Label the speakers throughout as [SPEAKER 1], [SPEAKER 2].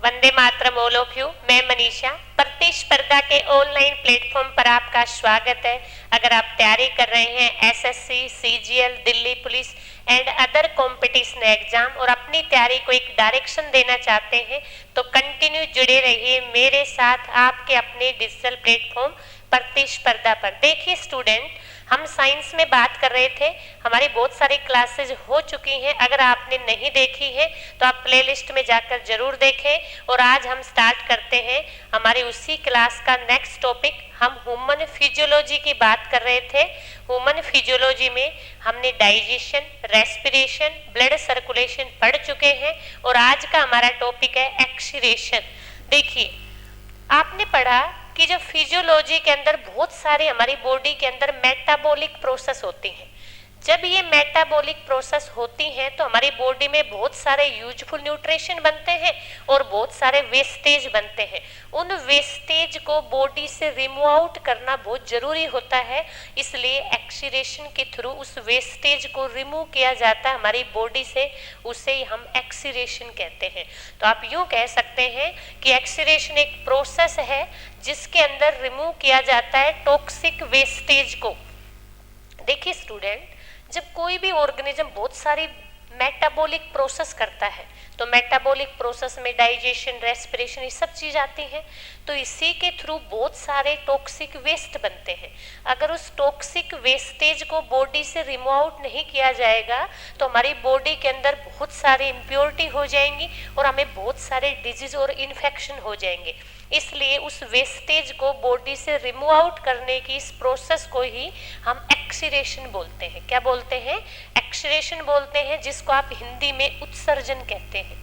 [SPEAKER 1] Vande Mataram all of you. मैं मनीषा, प्रतिस्पर्धा के ऑनलाइन प्लेटफॉर्म पर आपका स्वागत है। अगर आप तैयारी कर रहे हैं SSC, CGL, Delhi police and other competition exam और अपनी तैयारी को एक डायरेक्शन देना चाहते हैं तो कंटिन्यू जुड़े रहिए मेरे साथ आपके अपने डिजिटल प्लेटफॉर्म प्रतिस्पर्धा पर। देखिए स्टूडेंट, हम साइंस में बात कर रहे थे, हमारी बहुत सारी क्लासेज हो चुकी हैं। अगर आपने नहीं देखी है तो आप प्लेलिस्ट में जाकर जरूर देखें। और आज हम स्टार्ट करते हैं हमारी उसी क्लास का नेक्स्ट टॉपिक। हम ह्यूमन फिजियोलॉजी की बात कर रहे थे। ह्यूमन फिजियोलॉजी में हमने डाइजेशन, रेस्पिरेशन, ब्लड सर्कुलेशन पढ़ चुके हैं और आज का हमारा टॉपिक है एक्सीरेशन। देखिए, आपने पढ़ा कि जो फिजियोलॉजी के अंदर बहुत सारे हमारी बॉडी के अंदर मेटाबॉलिक प्रोसेस होती हैं। जब ये मेटाबॉलिक प्रोसेस होती हैं तो हमारी बॉडी में बहुत सारे यूजफुल न्यूट्रिशन बनते हैं और बहुत सारे वेस्टेज बनते हैं। उन वेस्टेज को बॉडी से रिमूव आउट करना बहुत जरूरी होता है, इसलिए एक्सीरेशन के थ्रू उस वेस्टेज को रिमूव किया जाता है हमारी बॉडी से, उसे हम एक्सीरेशन कहते हैं। तो आप यूं कह सकते हैं कि एक्सीरेशन एक प्रोसेस है जिसके अंदर रिमूव किया जाता है टॉक्सिक वेस्टेज को। देखिए स्टूडेंट, जब कोई भी ऑर्गेनिज्म बहुत सारी मेटाबॉलिक प्रोसेस करता है तो मेटाबॉलिक प्रोसेस में डाइजेशन, रेस्पिरेशन, ये सब चीज आती हैं। तो इसी के थ्रू बहुत सारे टॉक्सिक वेस्ट बनते हैं। अगर उस टॉक्सिक वेस्टेज को बॉडी से रिमूव आउट नहीं किया जाएगा तो हमारी बॉडी के अंदर बहुत सारी इम्प्योरिटी हो जाएंगी और हमें बहुत सारे डिजीज और इन्फेक्शन हो जाएंगे। इसलिए उस वेस्टेज को बॉडी से रिमूव आउट करने की इस प्रोसेस को ही हम एक्सीरेशन बोलते हैं। क्या बोलते हैं? एक्सीरेशन बोलते हैं, जिसको आप हिंदी में उत्सर्जन कहते हैं।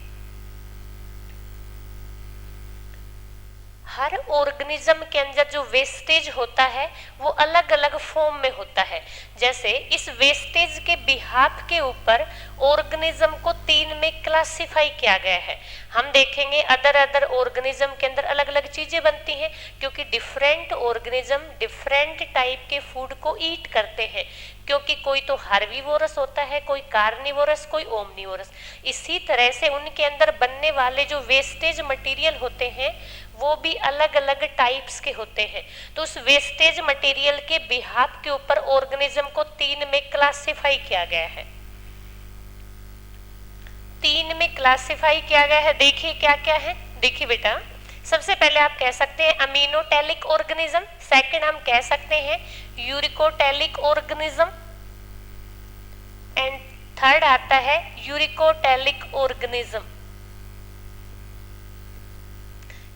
[SPEAKER 1] हर ऑर्गेनिज्म के अंदर जो वेस्टेज होता है वो अलग अलग फॉर्म में होता है। जैसे इस वेस्टेज के बिहाफ के ऊपर ऑर्गेनिज्म को 3 में क्लासिफाई किया गया है। हम देखेंगे अदर ऑर्गेनिज्म के अंदर अलग अलग चीजें बनती हैं, क्योंकि डिफरेंट ऑर्गेनिज्म डिफरेंट टाइप के फूड को ईट करते हैं। क्योंकि कोई तो हार्बीवोरस होता है, कोई कार्निवोरस, कोई ओमनिवोरस। इसी तरह से उनके अंदर बनने वाले जो वेस्टेज मटेरियल होते हैं वो भी अलग अलग टाइप्स के होते हैं। तो उस वेस्टेज मटेरियल के बिहाफ के ऊपर ऑर्गेनिज्म को 3 में क्लासिफाई किया गया है। 3 में क्लासिफाई किया गया है। देखिए क्या क्या है। देखिए बेटा, सबसे पहले आप कह सकते हैं अमीनोटैलिक ऑर्गेनिज्म, सेकंड हम कह सकते हैं यूरिकोटैलिक ऑर्गेनिज्म एंड थर्ड आता है यूरिकोटैलिक ऑर्गेनिज्म।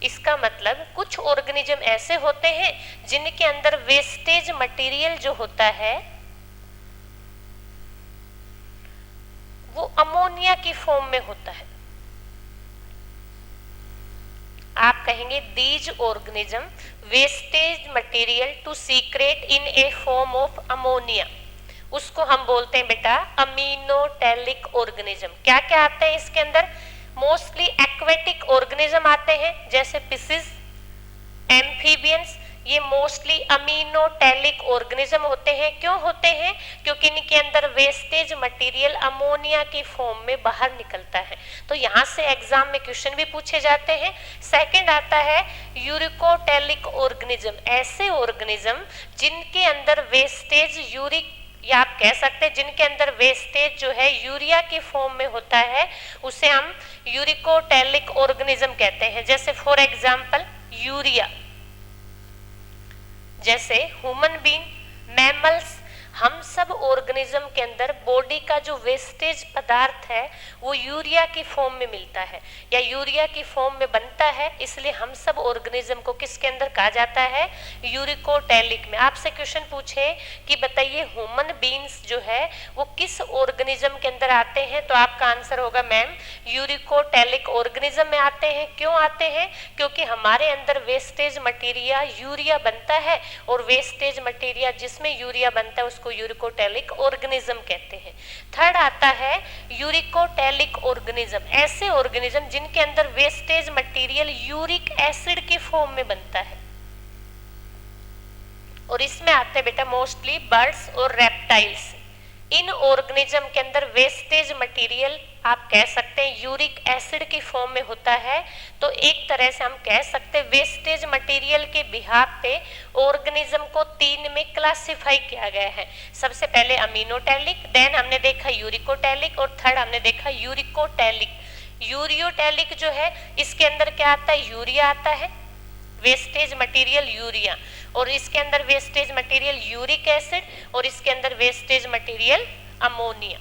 [SPEAKER 1] इसका मतलब कुछ ऑर्गेनिज्म ऐसे होते हैं जिनके अंदर वेस्टेज मटेरियल जो होता है वो अमोनिया की फॉर्म में होता है। आप कहेंगे these organism wastage material to secrete in a form of ammonia, उसको हम बोलते हैं बेटा अमीनोटैलिक ऑर्गेनिज्म। क्या क्या आते हैं इसके अंदर? मोस्टली एक्वेटिक ऑर्गेनिज्म आते हैं, जैसे फिशेस, एम्फीबियंस। ये मोस्टली अमीनोटैलिक ऑर्गेनिज्म होते हैं। क्यों होते हैं? क्योंकि इनके अंदर वेस्टेज मटेरियल अमोनिया की फॉर्म में बाहर निकलता है। तो यहाँ से एग्जाम में क्वेश्चन भी पूछे जाते हैं। सेकंड आता है यूरिकोटैलिक ऑर्गेनिज्म, ऐसे ऑर्गेनिज्म जिनके अंदर वेस्टेज यूरिक, या आप कह सकते हैं जिनके अंदर वेस्टेज जो है यूरिया की फॉर्म में होता है, उसे हम यूरिकोटैलिक ऑर्गेनिज्म कहते हैं। जैसे फॉर एग्जांपल यूरिया, जैसे ह्यूमन बीइंग, मैमल्स, हम सब ऑर्गेनिज्म के अंदर बॉडी का जो वेस्टेज पदार्थ है वो यूरिया की फॉर्म में मिलता है या यूरिया की फॉर्म में बनता है। इसलिए हम सब ऑर्गेनिज्म को किसके अंदर कहा जाता है? यूरिकोटैलिक में। आपसे क्वेश्चन पूछे कि बताइए ह्यूमन बीइंग्स जो है वो किस ऑर्गेनिज्म के अंदर आते हैं, तो आपका आंसर होगा मैम यूरिकोटैलिक ऑर्गेनिज्म में आते हैं। क्यों आते हैं? क्योंकि हमारे अंदर वेस्टेज मटेरियल यूरिया बनता है और वेस्टेज मटेरियल जिसमें यूरिया बनता है उसको यूरिकोटैलिक ऑर्गेनिज्म कहते हैं। थर्ड आता है यूरिकोटैलिक ऑर्गेनिज्म, ऐसे ऑर्गेनिज्म जिनके अंदर वेस्टेज मटेरियल यूरिक एसिड की फॉर्म में बनता है। और इसमें आते हैं बेटा मोस्टली बर्ड्स और रेप्टाइल्स। इन ऑर्गेनिज्म के अंदर वेस्टेज मटेरियल आप कह सकते हैं यूरिक एसिड की फॉर्म में होता है। तो एक तरह से हम कह सकते हैं वेस्टेज मटेरियल के बिहाफ पे ऑर्गेनिज्म को 3 में क्लासिफाई किया गया है। सबसे पहले अमीनोटैलिक, देन हमने देखा यूरिकोटैलिक और थर्ड हमने देखा यूरिकोटैलिक। यूरियोटैलिक जो है इसके अंदर क्या आता है, यूरिया आता है, वेस्टेज मटेरियल यूरिया, और इसके अंदर वेस्टेज मटेरियल यूरिक एसिड और इसके अंदर वेस्टेज मटेरियल अमोनिया।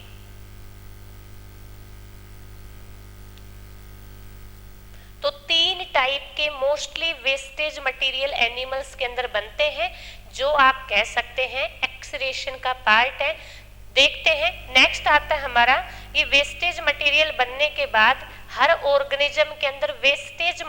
[SPEAKER 1] तो 3 टाइप के मोस्टली वेस्टेज मटेरियल एनिमल्स के अंदर बनते हैं, जो आप कह सकते हैं एक्सक्रीशन का पार्ट है। देखते हैं नेक्स्ट आता है हमारा, ये वेस्टेज मटेरियल बनने के बाद हर ऑर्गेनिज्म के अंदर वेस्टेज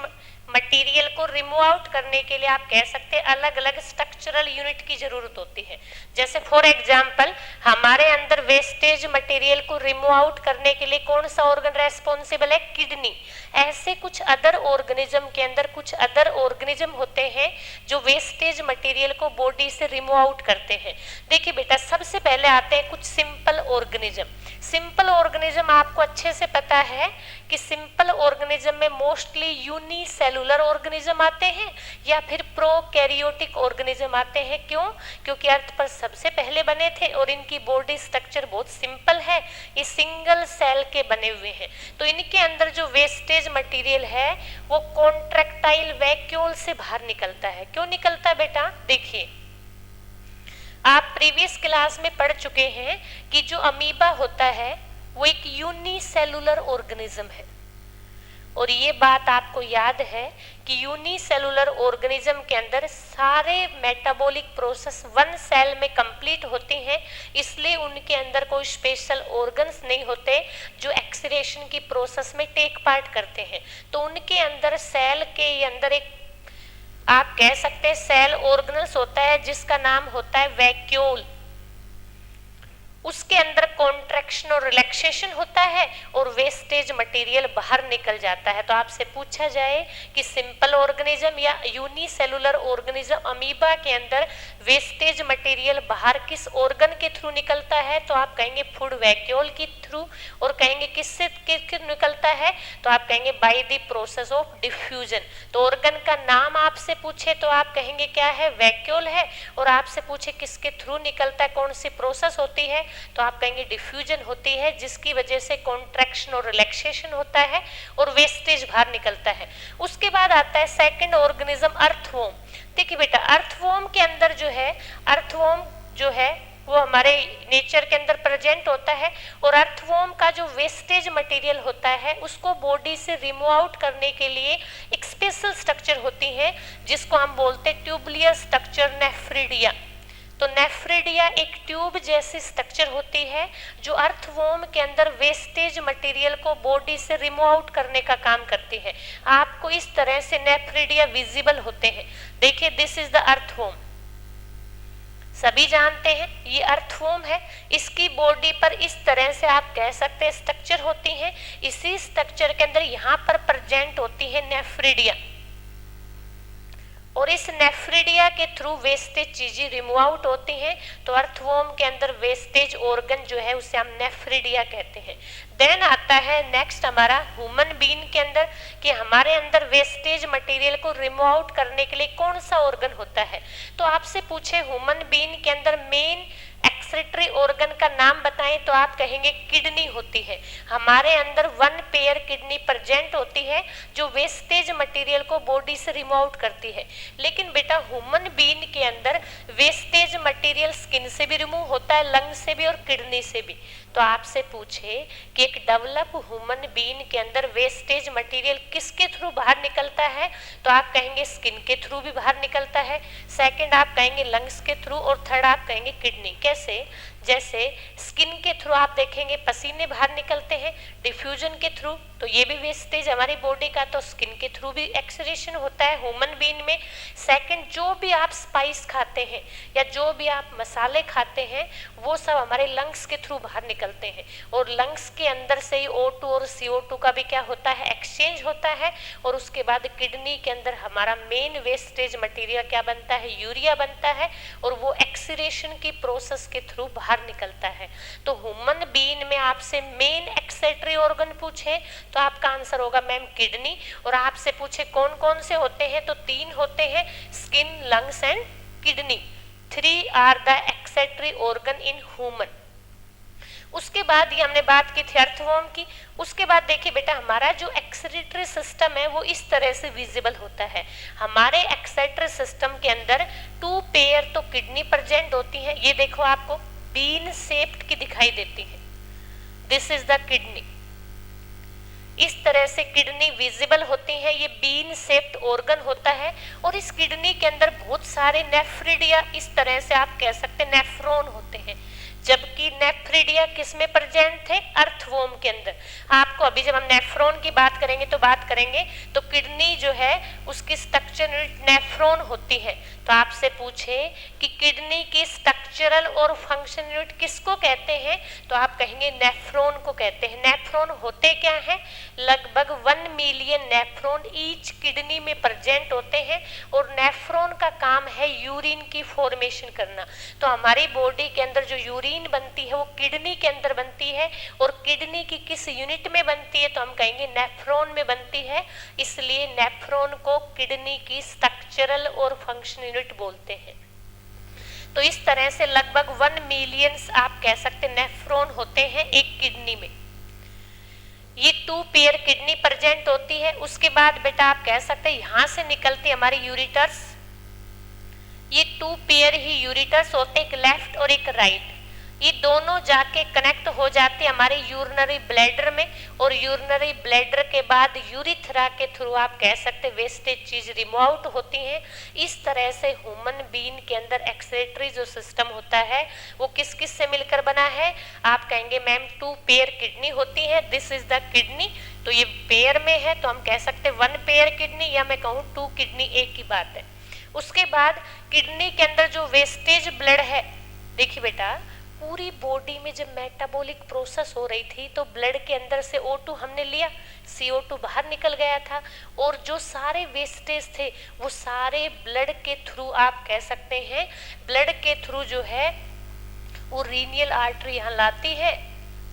[SPEAKER 1] मटेरियल को रिमूव आउट करने के लिए आप कह सकते हैं अलग अलग स्ट्रक्चरल यूनिट की जरूरत होती है। जैसे फॉर एग्जांपल हमारे अंदर वेस्टेज मटेरियल को रिमूव आउट करने के लिए कौन सा ऑर्गन रेस्पॉन्सिबल है, किडनी। ऐसे कुछ अदर ऑर्गेनिज्म के अंदर कुछ अदर ऑर्गेनिज्म होते हैं जो वेस्टेज मटेरियल को बॉडी से रिमूव आउट करते हैं। देखिए बेटा, सबसे पहले आते हैं कुछ सिंपल ऑर्गेनिज्म। सिंपल ऑर्गेनिज्म आपको अच्छे से पता है कि सिंपल ऑर्गेनिज्म में मोस्टली यूनिसेलुलर ऑर्गेनिज्म आते हैं या फिर प्रोकैरियोटिक ऑर्गेनिज्म आते हैं। क्यों? क्योंकि अर्थ पर सबसे पहले बने थे और इनकी बॉडी स्ट्रक्चर बहुत सिंपल है, ये सिंगल सेल के बने हुए हैं। तो इनके अंदर जो वेस्टेज मटेरियल है वो कॉन्ट्रैक्टाइल वैक्यूल से बाहर निकलता है। क्यों निकलता है बेटा? देखिए, आप प्रीवियस क्लास में पढ़ चुके हैं कि जो अमीबा होता है वो एक यूनिसेलुलर ऑर्गेनिज्म है, और ये बात आपको याद है कि यूनिसेलुलर ऑर्गेनिज्म के अंदर सारे मेटाबॉलिक प्रोसेस 1 सेल में कंप्लीट होते हैं, इसलिए उनके अंदर कोई स्पेशल ऑर्गन्स नहीं होते जो एक्सक्रीशन की प्रोसेस में टेक पार्ट करते हैं। तो उनके अंदर सेल के अंदर एक आप कह सकते हैं सेल ऑर्गेनल्स होता है जिसका नाम होता है वैक्यूल। उसके अंदर कॉन्ट्रैक्शन और रिलैक्सेशन होता है और वेस्टेज मटेरियल बाहर निकल जाता है। तो आपसे पूछा जाए कि सिंपल ऑर्गेनिज्म या यूनिसेलुलर ऑर्गेनिज्म अमीबा के अंदर वेस्टेज मटेरियल बाहर किस ऑर्गन के थ्रू निकलता है, तो आप कहेंगे फूड वैक्यूल के थ्रू। और कहेंगे किससे निकलता है, तो आप कहेंगे by the process of diffusion. तो ऑर्गन का नाम आपसे पूछे तो आप कहेंगे क्या है, वैक्यूल है, और आपसे पूछे किसके थ्रू निकलता है, कौन सी प्रोसेस होती है, तो आप कहेंगे डिफ्यूजन होती है, जिसकी वजह से कॉन्ट्रैक्शन और रिलैक्सेशन होता है और वेस्टेज बाहर निकलता है। उसके बाद आता है सेकंड ऑर्गेनिज्म अर्थवॉर्म। देखिए बेटा, अर्थवॉर्म के अंदर जो है, अर्थवॉर्म जो है वो हमारे नेचर के अंदर प्रेजेंट होता है, और अर्थवॉर्म का जो वेस्टेज मटेरियल होता है उसको बॉडी से रिमूव आउट करने के लिए एक स्पेशल स्ट्रक्चर होती है जिसको हम बोलते हैं ट्यूबुलर स्ट्रक्चर, नेफ्रिडिया। तो नेफ्रिडिया एक ट्यूब जैसी स्ट्रक्चर होती है जो अर्थवॉर्म के अंदर वेस्टेज मटेरियल को बॉडी से रिमूव आउट करने का काम करती है। आपको इस तरह से नेफ्रिडिया विजिबल होते हैं। देखिए, दिस इज द अर्थवॉर्म, सभी जानते हैं ये अर्थवॉर्म है। इसकी बॉडी पर इस तरह से आप कह सकते हैं स्ट्रक्चर होती है। इसी स्ट्रक्चर के अंदर यहाँ पर प्रेजेंट होती है नेफ्रिडिया, और इस नेफ्रिडिया के थ्रू वेस्टेज चीजें रिमूव आउट होती हैं। तो अर्थवॉर्म के अंदर वेस्टेज ऑर्गन जो है उसे हम नेफ्रिडिया कहते हैं। देन आता है नेक्स्ट हमारा ह्यूमन बीइंग के अंदर कि हमारे अंदर वेस्टेज मटेरियल को रिमूव आउट करने के लिए कौन सा ऑर्गन होता है। तो आपसे पूछे ह्यूमन बीइंग के अंदर मेन एक्सक्रीटरी ऑर्गन का नाम बताएं तो आप कहेंगे किडनी होती है। हमारे अंदर 1 पेयर किडनी प्रेजेंट होती है जो वेस्टेज मटेरियल को बॉडी से रिमूव आउट करती है। लेकिन बेटा, ह्यूमन बीइंग के अंदर वेस्टेज मटेरियल स्किन से भी रिमूव होता है, लंग से भी और किडनी से भी। तो आपसे पूछे कि एक डेवलप ह्यूमन बीइंग के अंदर वेस्टेज मटेरियल किसके थ्रू बाहर निकलता है, तो आप कहेंगे स्किन के थ्रू भी बाहर निकलता है, सेकंड आप कहेंगे लंग्स के थ्रू, और थर्ड आप कहेंगे किडनी। कैसे? जैसे स्किन के थ्रू आप देखेंगे पसीने बाहर निकलते हैं डिफ्यूजन के थ्रू, तो ये भी वेस्टेज हमारी बॉडी का, तो स्किन के थ्रू भी एक्सक्रीशन होता है ह्यूमन बीइंग में। सेकंड, जो भी आप स्पाइस खाते हैं या जो भी आप मसाले खाते हैं वो सब हमारे लंग्स के थ्रू बाहर निकलते हैं, और लंग्स के अंदर से ही O2 और CO2 का भी क्या होता है, एक्सचेंज होता है। और उसके बाद किडनी के अंदर हमारा मेन वेस्टेज मटेरियल क्या बनता है, यूरिया बनता है, और वो एक्सक्रीशन की प्रोसेस के थ्रू बाहर बाहर निकलता है। तो ह्यूमन बीइंग में आपसे मेन एक्सेटरी ऑर्गन पूछे तो आपका आंसर होगा मैम किडनी, और आपसे पूछे कौन कौन से होते हैं तो 3 होते हैं, skin, lungs and kidney. 3 are the excretory organ in human. उसके बाद ये हमने बात की थी अर्थवर्म की। उसके बाद देखिए बेटा हमारा जो एक्सक्रीटरी सिस्टम है वो इस तरह से विजिबल होता है। हमारे एक्सक्रीटरी सिस्टम के अंदर 2 पेयर तो किडनी प्रेजेंट होती है, ये देखो आपको बीन शेप्ड की दिखाई देती है, दिस इज द किडनी। इस तरह से किडनी विजिबल होती है, ये बीन शेप्ड ऑर्गन होता है। और इस किडनी के अंदर बहुत सारे नेफ्रिडिया, इस तरह से आप कह सकते हैं नेफ्रॉन होते हैं, जबकि नेफ्रिडिया किस में प्रेजेंट थे, अर्थवर्म के अंदर। आपको अभी जब हम नेफ्रॉन की बात करेंगे तो बात करेंगे तो किडनी जो है उसकी स्ट्रक्चर यूनिट नेफ्रॉन होती है। तो आपसे पूछे कि किडनी की स्ट्रक्चरल और फंक्शन यूनिट किसको कहते हैं तो आप कहेंगे नेफ्रॉन को कहते हैं। नेफ्रॉन होते क्या हैं, लगभग 1 मिलियन नेफ्रॉन ईच किडनी में प्रेजेंट होते हैं, और नेफ्रॉन का काम है यूरिन की फॉर्मेशन करना। तो हमारी बॉडी के अंदर जो यूरिन बनती है वो किडनी के अंदर बनती है, और किडनी की किस यूनिट में बनती है तो हम कहेंगे नेफ्रॉन में बनती है। इसलिए नेफ्रॉन को किडनी की स्ट्रक्चरल और फंक्शन यूनिट बोलते हैं। तो इस तरह से लगभग 1 मिलियन आप कह सकते नेफ्रॉन होते हैं एक किडनी में। ये 2 पेयर किडनी प्रेजेंट होती है। उसके बाद बेटा आप कह सकते हैं यहां से निकलती हमारी यूरिटर्स, ये 2 पेयर ही यूरिटर्स होते, एक लेफ्ट और एक राइट। ये दोनों जाके कनेक्ट हो जाते हमारे यूरिनरी ब्लैडर में, और यूरिनरी ब्लैडर के बाद यूरिथ्रा के थ्रू आप कह सकते वेस्टेज चीज रिमूव आउट होती हैं। इस तरह से ह्यूमन बीइंग के अंदर एक्सक्रीटरी जो सिस्टम होता है वो किस किस से मिलकर बना है, आप कहेंगे मैम 2 पेयर किडनी होती है, दिस इज द किडनी। तो ये पेयर में है तो हम कह सकते 1 पेयर किडनी, या मैं कहूँ 2 किडनी, एक ही बात है। उसके बाद किडनी के अंदर जो वेस्टेज ब्लड है, देखिए बेटा पूरी बॉडी में जब मेटाबॉलिक प्रोसेस हो रही थी तो ब्लड के अंदर से O2 हमने लिया, CO2 बाहर निकल गया था, और जो सारे वेस्टेज थे वो सारे ब्लड के थ्रू आप कह सकते हैं, ब्लड के थ्रू जो है वो रीनियल आर्टरी यहाँ लाती है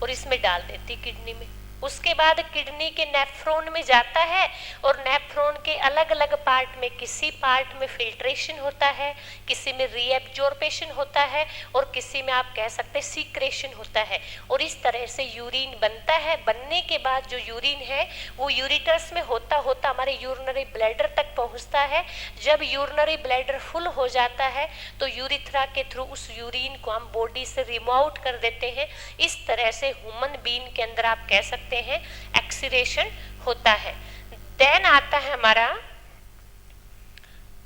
[SPEAKER 1] और इसमें डाल देती किडनी में। उसके बाद किडनी के नेफ्रॉन में जाता है, और नेफ्रॉन के अलग अलग पार्ट में किसी पार्ट में फिल्ट्रेशन होता है, किसी में रीएब्जॉर्प्शन होता है, और किसी में आप कह सकते सीक्रेशन होता है। और इस तरह से यूरिन बनता है। बनने के बाद जो यूरिन है वो यूरिटर्स में होता होता हमारे यूरिनरी ब्लैडर तक पहुंचता है। जब यूरिनरी ब्लैडर फुल हो जाता है तो यूरिथ्रा के थ्रू उस यूरिन को हम बॉडी से रिमूव आउट कर देते हैं। इस तरह से ह्यूमन बीइंग के अंदर आप कह सकते हैं एक्सीरेशन होता है। देन आता है हमारा,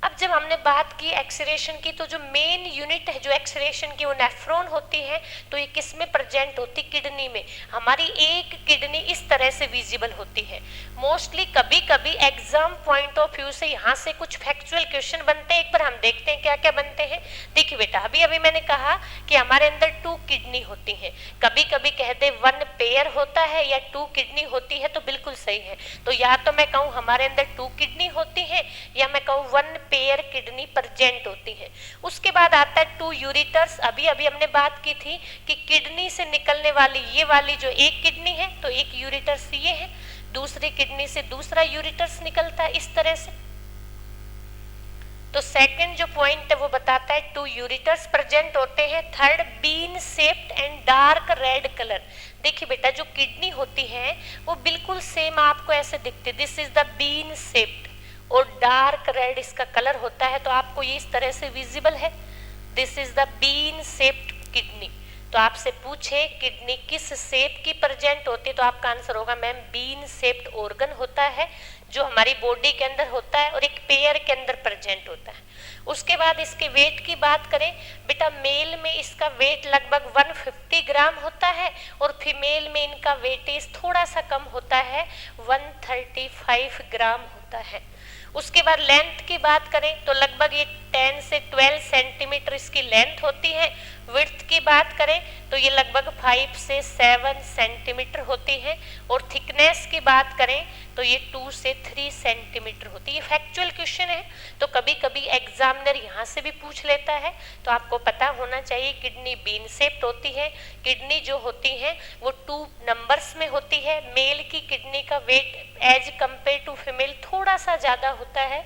[SPEAKER 1] अब जब हमने बात की एक्सीरेशन की तो जो मेन यूनिट है जो एक्सीरेशन की वो नेफ्रॉन होती है। तो ये किस में प्रेजेंट होती, किडनी में। हमारी एक किडनी इस तरह से विजिबल होती है। मोस्टली कभी कभी एग्जाम पॉइंट ऑफ व्यू से यहाँ से कुछ फैक्चुअल क्वेश्चन बनते हैं, एक बार हम देखते हैं क्या क्या बनते हैं। देखिए बेटा अभी अभी मैंने कहा कि हमारे अंदर 2 किडनी होती है, कभी कभी कहते 1 पेयर होता है या 2 किडनी होती है, तो बिल्कुल सही है। तो या तो मैं कहूँ हमारे अंदर 2 किडनी होती है, या मैं कहूँ 1 पेयर किडनी प्रेजेंट होती है। उसके बाद आता है 2 यूरिटर्स। अभी अभी हमने बात की थी कि किडनी से निकलने वाली ये वाली जो एक किडनी है तो एक यूरिटर्स ये है, दूसरी किडनी से दूसरा यूरिटर्स निकलता है इस तरह से। तो सेकंड जो पॉइंट है वो बताता है 2 यूरिटर्स प्रेजेंट होते हैं। Third bean shaped and dark red colour. देखिए बेटा जो किडनी होती है वो बिल्कुल सेम आपको ऐसे दिखते, this is the bean shaped, और डार्क रेड इसका कलर होता है। तो आपको ये इस तरह से विजिबल है, this is the bean shaped kidney. तो आपसे पूछे किडनी किस शेप की प्रेजेंट होती है तो आपका आंसर होगा मैम बीन शेप्ड ऑर्गन होता है जो हमारी बॉडी के अंदर होता है और एक पेयर के अंदर प्रेजेंट होता है। उसके बाद इसके वेट की बात करें बेटा, मेल में इसका वेट लगभग 150 ग्राम होता है और फीमेल में इनका वेटेज थोड़ा सा कम होता है, 135 ग्राम होता है। उसके बाद लेंथ की बात करें तो लगभग ये 10 से 12 सेंटीमीटर इसकी लेंथ होती है। विड्थ की बात करें तो ये लगभग 5 से 7 सेंटीमीटर होती है। और थिकनेस की बात करें तो ये 2 से 3 सेंटीमीटर होती है। ये फैक्चुअल क्वेश्चन है, तो कभी कभी एग्जामिनर यहाँ से भी पूछ लेता है, तो आपको पता होना चाहिए। किडनी बीन शेप्ड होती है। किडनी जो होती है वो 2 नंबर्स में होती है। मेल की किडनी का weight as compare to female थोड़ा सा ज्यादा होता है।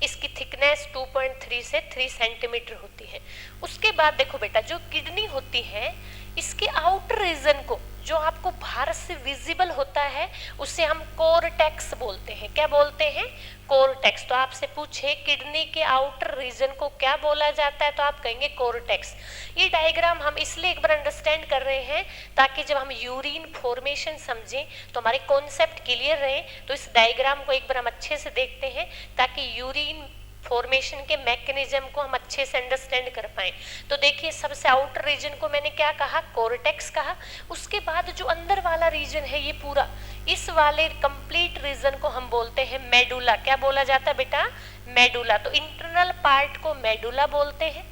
[SPEAKER 1] इसकी थिकनेस 2.3 से 3 सेंटीमीटर होती है। उसके बाद देखो बेटा, जो किडनी होती है इसके आउटर रीजन को, जो आपको बाहर से विजिबल होता है, उसे हम कोर्टेक्स बोलते हैं। क्या बोलते हैं? कोर्टेक्स। तो आपसे पूछे किडनी के आउटर रीजन को क्या बोला जाता है, तो आप कहेंगे कोर्टेक्स। ये डायग्राम हम इसलिए एक बार अंडरस्टैंड कर रहे हैं ताकि जब हम यूरिन फॉर्मेशन समझें तो हमारे कॉन्सेप्ट क्लियर रहे। तो इस डायग्राम को एक बार हम अच्छे से देखते हैं ताकि यूरिन फॉर्मेशन के मैकेनिज्म को हम अच्छे से अंडरस्टैंड कर पाए। तो देखिए, सबसे आउटर रीजन को मैंने क्या कहा? कोर्टेक्स कहा। उसके बाद जो अंदर वाला रीजन है ये पूरा, इस वाले कंप्लीट रीजन को हम बोलते हैं मेडुला। क्या बोला जाता है बेटा? मेडुला। तो इंटरनल पार्ट को मेडुला बोलते हैं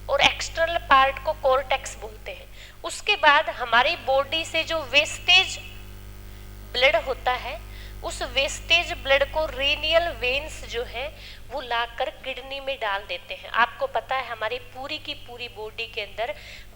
[SPEAKER 1] और एक्सटर्नल पार्ट को कोर्टेक्स बोलते हैं। उसके बाद हमारी बॉडी से जो वेस्टेज ब्लड होता है, उस वेस्टेज ब्लड को रीनियल वेन्स जो है वो लाकर किडनी में डाल देते हैं। आपको पता है हमारी पूरी की पूरी बॉडी के अंदर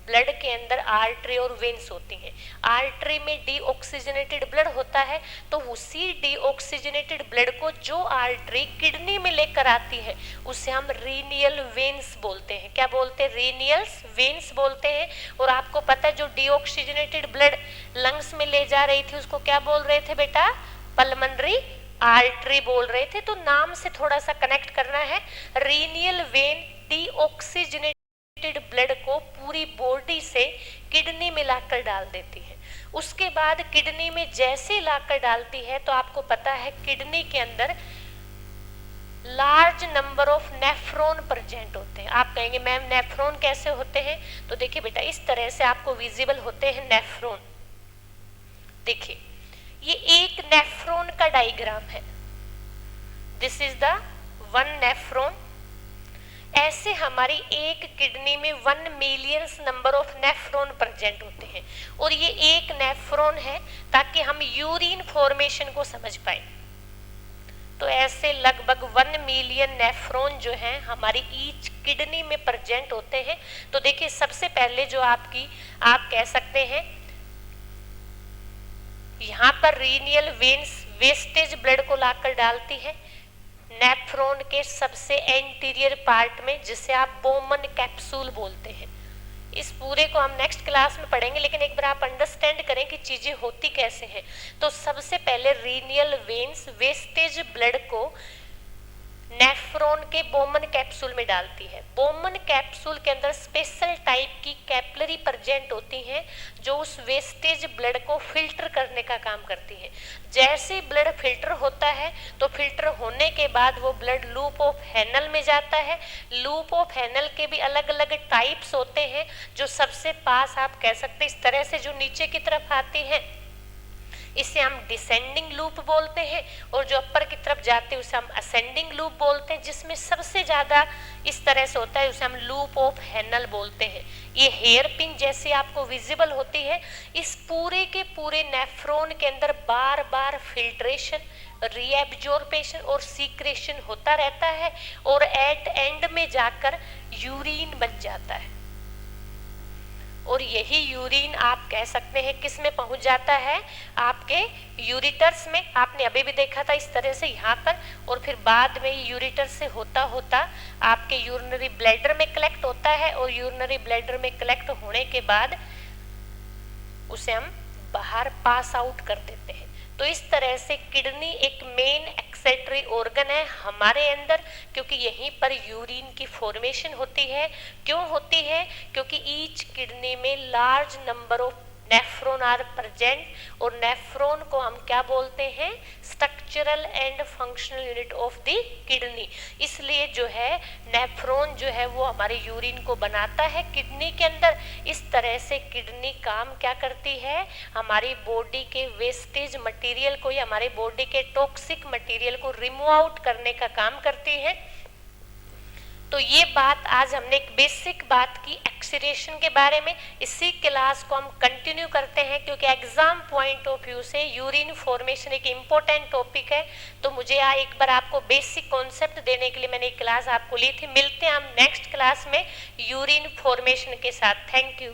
[SPEAKER 1] ब्लड के अंदर आर्टरी और वेन्स होती हैं। आर्टरी में डीऑक्सीजनेटेड ब्लड होता है, तो उसी डीऑक्सीजनेटेड ब्लड को जो आर्टरी किडनी में लेकर आती है उसे हम रीनियल वेन्स बोलते हैं। क्या बोलते हैं? रीनियल वेन्स बोलते हैं। और आपको पता है जो डीऑक्सीजनेटेड ब्लड लंग्स में ले जा रही थी उसको क्या बोल रहे थे बेटा? पल्मोनरी आर्टरी बोल रहे थे। तो नाम से थोड़ा सा कनेक्ट करना है। रीनियल वेन डीऑक्सीजनेटेड ब्लड को पूरी बॉडी से किडनी में लाकर डाल देती है। उसके बाद किडनी में जैसे लाकर डालती है तो आपको पता है किडनी के अंदर large number of nephron present होते हैं। आप कहेंगे मैम नेफ्रॉन कैसे होते हैं? तो देखिए बेटा, इस तरह से आपको विजिबल होते हैं नेफ्रॉन। देखिए, ये एक नेफ्रॉन का डायग्राम है। This is the one nephron. ऐसे हमारी एक किडनी में 1 million number of nephron present होते हैं। और ये एक नेफ्रॉन है ताकि हम यूरिन फॉर्मेशन को समझ पाए। तो ऐसे लगभग 1 मिलियन नेफ्रॉन जो है हमारी ईच किडनी में प्रेजेंट होते हैं। तो देखिए, सबसे पहले जो आप कह सकते हैं यहाँ पर रीनियल वेन्स वेस्टेज ब्लड को लाकर डालती है नेफ्रॉन के सबसे एंटीरियर पार्ट में, जिसे आप बोमन कैप्सूल बोलते हैं। इस पूरे को हम नेक्स्ट क्लास में पढ़ेंगे, लेकिन एक बार आप अंडरस्टैंड करें कि चीजें होती कैसे हैं। तो सबसे पहले रीनियल वेन्स वेस्टेज ब्लड को नेफ्रॉन के बोमन कैप्सूल में डालती है। बोमन कैप्सूल के अंदर स्पेशल टाइप की कैपिलरी प्रेजेंट होती हैं जो उस वेस्टेज ब्लड को फिल्टर करने का काम करती है। जैसे ब्लड फिल्टर होता है तो फिल्टर होने के बाद वो ब्लड लूप ऑफ हैनल में जाता है। लूप ऑफ हैनल के भी अलग अलग टाइप्स होते हैं। जो सबसे पास आप कह सकते हैं इस तरह से जो नीचे की तरफ आती है इसे हम डिसेंडिंग लूप बोलते हैं, और जो अपर की तरफ जाते हैं उसे हम असेंडिंग लूप बोलते हैं। जिसमें सबसे ज्यादा इस तरह से होता है उसे हम लूप ऑफ हैनल बोलते हैं। ये हेयर पिन जैसे आपको विजिबल होती है। इस पूरे के पूरे नेफ्रॉन के अंदर बार बार फिल्ट्रेशन, रीएब्जॉर्प्शन और सीक्रेशन होता रहता है और एट एंड में जाकर यूरिन बन जाता है। और यही यूरिन आप कह सकते हैं किस में पहुंच जाता है? आपके यूरिटर्स में। आपने अभी भी देखा था इस तरह से यहाँ पर, और फिर बाद में यूरिटर से होता होता आपके यूरिनरी ब्लैडर में कलेक्ट होता है, और यूरिनरी ब्लैडर में कलेक्ट होने के बाद उसे हम बाहर पास आउट कर देते हैं। तो इस तरह से किडनी एक मेन एक्सेटरी ऑर्गन है हमारे अंदर, क्योंकि यहीं पर यूरिन की फॉर्मेशन होती है। क्यों होती है? क्योंकि ईच किडनी में large number of nephron are present. और नेफ्रॉन को हम क्या बोलते हैं, structural and functional unit of the kidney. इसलिए जो है नेफ्रॉन जो है वो हमारे यूरिन को बनाता है किडनी के अंदर। इस तरह से किडनी काम क्या करती है, हमारी बॉडी के वेस्टेज मटेरियल को या हमारे बॉडी के टॉक्सिक मटेरियल को रिमूव आउट करने का काम करती है। तो ये बात आज हमने एक बेसिक बात की एक्सीडेशन के बारे में। इसी क्लास को हम कंटिन्यू करते हैं क्योंकि एग्जाम पॉइंट ऑफ व्यू से यूरिन फॉर्मेशन एक इम्पोर्टेंट टॉपिक है। तो मुझे एक बार आपको बेसिक कॉन्सेप्ट देने के लिए मैंने एक क्लास आपको ली थी। मिलते हैं हम नेक्स्ट क्लास में यूरिन फॉर्मेशन के साथ। Thank you.